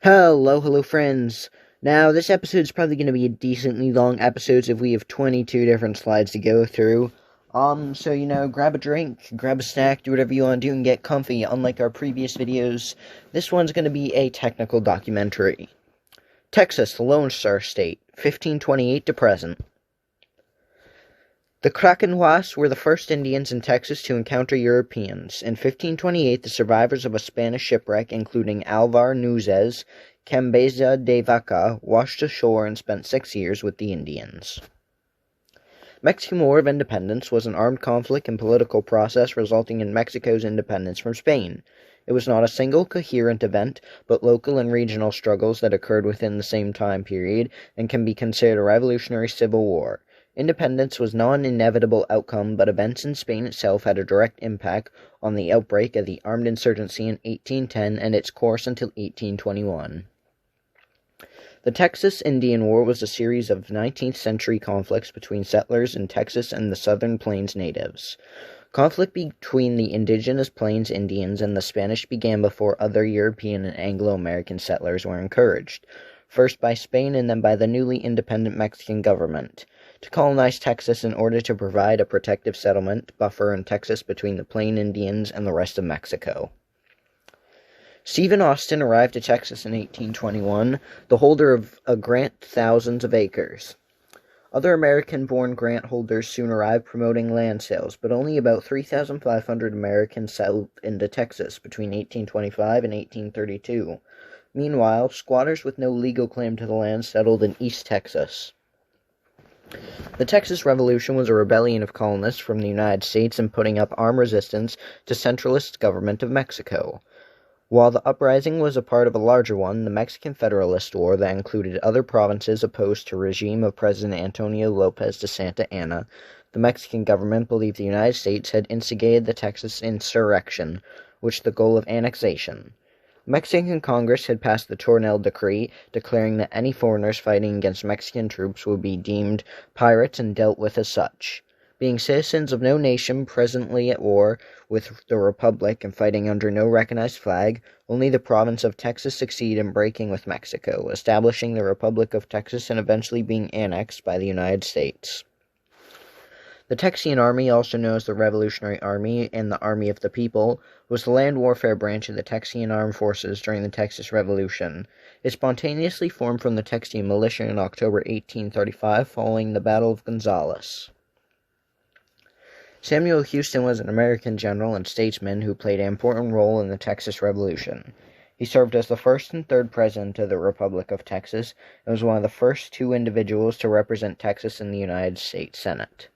Hello friends. Now, this episode is probably going to be a decently long episode if we have 22 different slides to go through. Grab a drink, grab a snack, do whatever you want to do and get comfy. Unlike our previous videos, this one's going to be a technical documentary. Texas, the Lone Star State, 1528 to present. The Krakenwas were the first Indians in Texas to encounter Europeans. In 1528, the survivors of a Spanish shipwreck, including Alvar Nuzes, Cambeza de Vaca, washed ashore and spent 6 years with the Indians. Mexican War of Independence was an armed conflict and political process resulting in Mexico's independence from Spain. It was not a single coherent event, but local and regional struggles that occurred within the same time period and can be considered a revolutionary civil war. Independence was not an inevitable outcome, but events in Spain itself had a direct impact on the outbreak of the armed insurgency in 1810 and its course until 1821. The Texas Indian War was a series of 19th-century conflicts between settlers in Texas and the Southern Plains natives. Conflict between the indigenous Plains Indians and the Spanish began before other European and Anglo-American settlers were encouraged, first by Spain and then by the newly independent Mexican government, to colonize Texas in order to provide a protective settlement buffer in Texas between the Plain Indians and the rest of Mexico. Stephen Austin arrived to Texas in 1821, the holder of a grant thousands of acres. Other American-born grant holders soon arrived promoting land sales, but only about 3,500 Americans settled into Texas between 1825 and 1832. Meanwhile, squatters with no legal claim to the land settled in East Texas. The Texas Revolution was a rebellion of colonists from the United States and putting up armed resistance to centralist government of Mexico. While the uprising was a part of a larger one, the Mexican Federalist War that included other provinces opposed to regime of President Antonio Lopez de Santa Anna, the Mexican government believed the United States had instigated the Texas insurrection, with the goal of annexation. Mexican Congress had passed the Tornel Decree, declaring that any foreigners fighting against Mexican troops would be deemed pirates and dealt with as such. Being citizens of no nation presently at war with the Republic and fighting under no recognized flag, only the province of Texas succeeded in breaking with Mexico, establishing the Republic of Texas and eventually being annexed by the United States. The Texian Army, also known as the Revolutionary Army and the Army of the People, was the land warfare branch of the Texian armed forces during the Texas Revolution. It spontaneously formed from the Texian militia in October 1835 following the Battle of Gonzales. Samuel Houston was an American general and statesman who played an important role in the Texas Revolution. He served as the first and third president of the Republic of Texas and was one of the first two individuals to represent Texas in the United States Senate.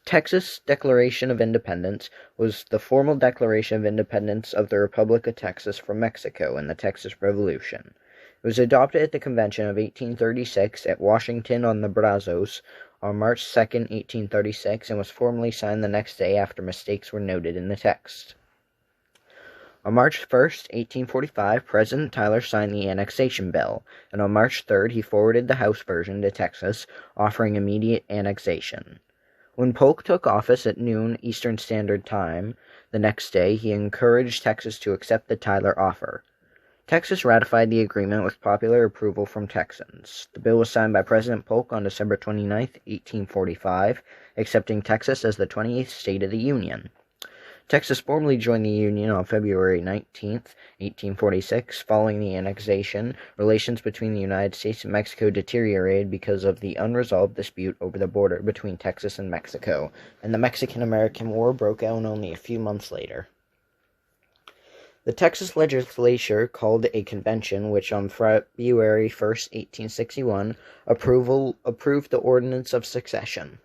Texas Declaration of Independence was the formal declaration of independence of the Republic of Texas from Mexico in the Texas Revolution. It was adopted at the Convention of 1836 at Washington on the Brazos on March 2, 1836, and was formally signed the next day after mistakes were noted in the text. On March 1, 1845, President Tyler signed the annexation bill, and on March 3 he forwarded the House version to Texas, offering immediate annexation. When Polk took office at noon Eastern Standard Time the next day, he encouraged Texas to accept the Tyler offer. Texas ratified the agreement with popular approval from Texans. The bill was signed by President Polk on December 29, 1845, accepting Texas as the 28th state of the Union. Texas formally joined the Union on February 19, 1846. Following the annexation, relations between the United States and Mexico deteriorated because of the unresolved dispute over the border between Texas and Mexico, and the Mexican-American War broke out only a few months later. The Texas legislature called a convention which on February 1, 1861, approved the Ordinance of Secession.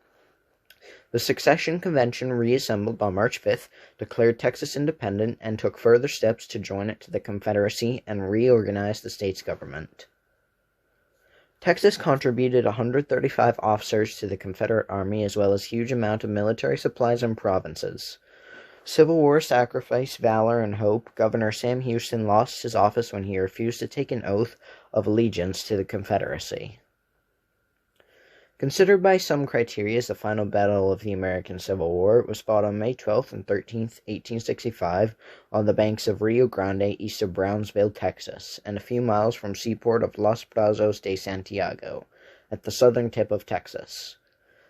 The Secession Convention reassembled on March 5th, declared Texas independent, and took further steps to join it to the Confederacy and reorganize the state's government. Texas contributed 135 officers to the Confederate Army as well as huge amount of military supplies and provinces. Civil War sacrifice, valor, and hope, Governor Sam Houston lost his office when he refused to take an oath of allegiance to the Confederacy. Considered by some criteria as the final battle of the American Civil War, it was fought on May 12th and 13th, 1865, on the banks of Rio Grande east of Brownsville, Texas, and a few miles from seaport of Los Brazos de Santiago, at the southern tip of Texas.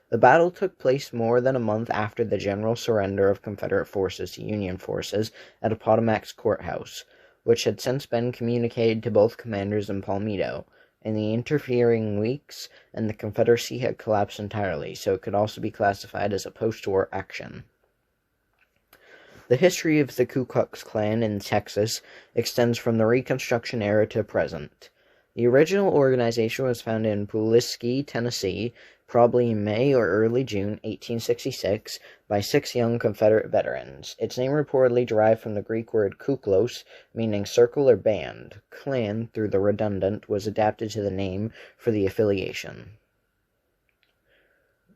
The battle took place more than a month after the general surrender of Confederate forces to Union forces at Appomattox Courthouse, which had since been communicated to both commanders in Palmetto. In the intervening weeks, and the Confederacy had collapsed entirely, so it could also be classified as a post-war action. The history of the Ku Klux Klan in Texas extends from the Reconstruction era to present. The original organization was founded in Pulaski, Tennessee, probably in May or early June 1866, by 6 young Confederate veterans. Its name reportedly derived from the Greek word kuklos, meaning circle or band. Klan, through the redundant, was adapted to the name for the affiliation.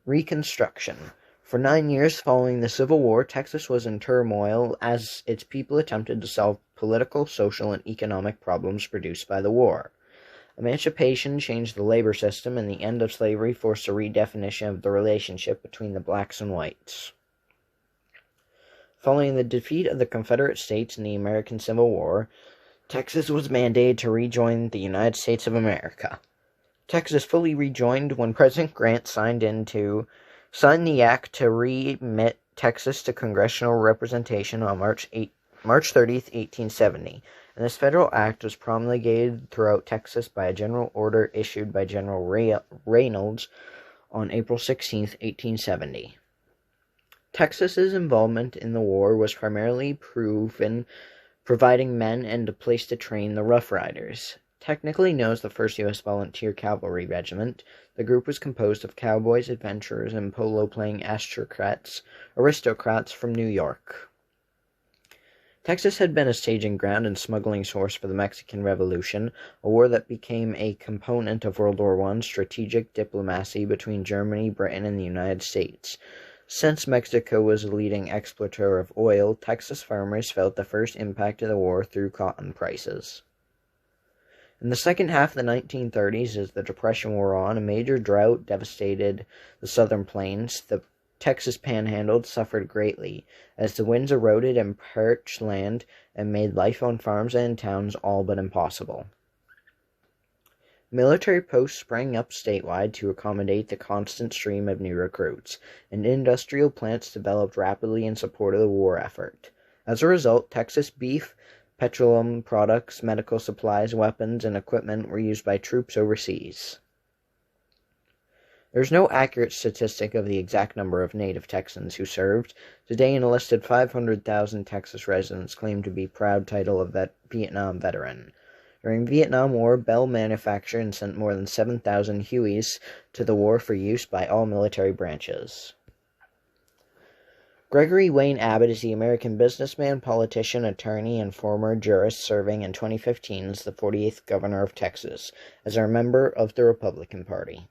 Reconstruction. For 9 years following the Civil War, Texas was in turmoil as its people attempted to solve political, social, and economic problems produced by the war. Emancipation changed the labor system, and the end of slavery forced a redefinition of the relationship between the blacks and whites. Following the defeat of the Confederate States in the American Civil War, Texas was mandated to rejoin the United States of America. Texas fully rejoined when President Grant signed the act to remit Texas to congressional representation on March 30th, 1870. And this federal act was promulgated throughout Texas by a general order issued by General Reynolds on April 16, 1870. Texas's involvement in the war was primarily providing men and a place to train the Rough Riders. Technically known as the 1st U.S. Volunteer Cavalry Regiment, the group was composed of cowboys, adventurers, and polo-playing aristocrats from New York. Texas had been a staging ground and smuggling source for the Mexican Revolution, a war that became a component of World War I strategic diplomacy between Germany, Britain, and the United States. Since Mexico was a leading exporter of oil, Texas farmers felt the first impact of the war through cotton prices. In the second half of the 1930s, as the Depression wore on, a major drought devastated the southern plains. The Texas Panhandle suffered greatly, as the winds eroded and parched land and made life on farms and in towns all but impossible. Military posts sprang up statewide to accommodate the constant stream of new recruits, and industrial plants developed rapidly in support of the war effort. As a result, Texas beef, petroleum products, medical supplies, weapons, and equipment were used by troops overseas. There is no accurate statistic of the exact number of native Texans who served. Today, an enlisted 500,000 Texas residents claim to be proud title of Vietnam veteran. During the Vietnam War, Bell manufactured and sent more than 7,000 Hueys to the war for use by all military branches. Gregory Wayne Abbott is the American businessman, politician, attorney, and former jurist serving in 2015 as the 48th governor of Texas, as a member of the Republican Party.